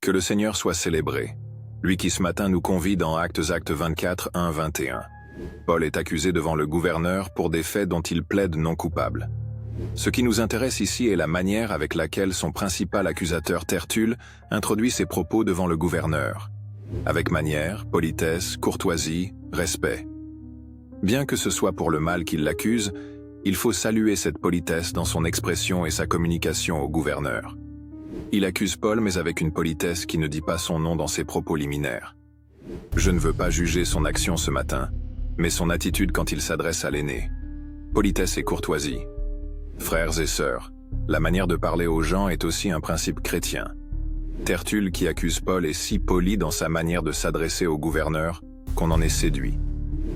Que le Seigneur soit célébré, lui qui ce matin nous convie dans Actes 24, 1, 21. Paul est accusé devant le gouverneur pour des faits dont il plaide non coupable. Ce qui nous intéresse ici est la manière avec laquelle son principal accusateur Tertulle introduit ses propos devant le gouverneur. Avec manière, politesse, courtoisie, respect. Bien que ce soit pour le mal qu'il l'accuse, il faut saluer cette politesse dans son expression et sa communication au gouverneur. Il accuse Paul mais avec une politesse qui ne dit pas son nom dans ses propos liminaires. Je ne veux pas juger son action ce matin, mais son attitude quand il s'adresse à l'aîné. Politesse et courtoisie. Frères et sœurs, la manière de parler aux gens est aussi un principe chrétien. Tertulle qui accuse Paul est si poli dans sa manière de s'adresser au gouverneur qu'on en est séduit.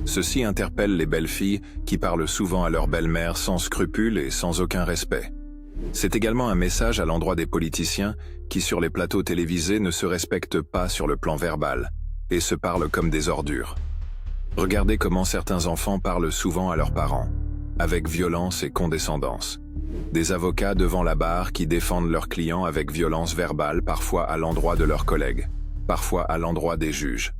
Ceci interpelle les belles filles qui parlent souvent à leur belle-mère sans scrupule et sans aucun respect. C'est également un message à l'endroit des politiciens qui sur les plateaux télévisés ne se respectent pas sur le plan verbal et se parlent comme des ordures. Regardez comment certains enfants parlent souvent à leurs parents, avec violence et condescendance. Des avocats devant la barre qui défendent leurs clients avec violence verbale, parfois à l'endroit de leurs collègues, parfois à l'endroit des juges.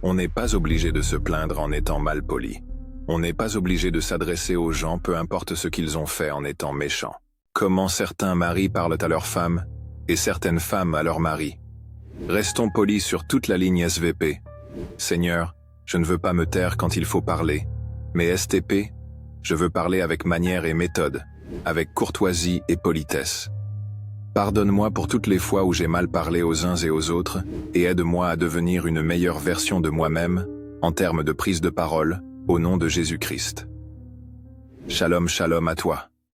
On n'est pas obligé de se plaindre en étant mal poli. On n'est pas obligé de s'adresser aux gens peu importe ce qu'ils ont fait en étant méchants. Comment certains maris parlent à leurs femmes et certaines femmes à leurs maris. Restons polis sur toute la ligne SVP. Seigneur, je ne veux pas me taire quand il faut parler, mais STP, je veux parler avec manière et méthode, avec courtoisie et politesse. Pardonne-moi pour toutes les fois où j'ai mal parlé aux uns et aux autres, et aide-moi à devenir une meilleure version de moi-même, en termes de prise de parole, au nom de Jésus-Christ. Shalom, shalom à toi.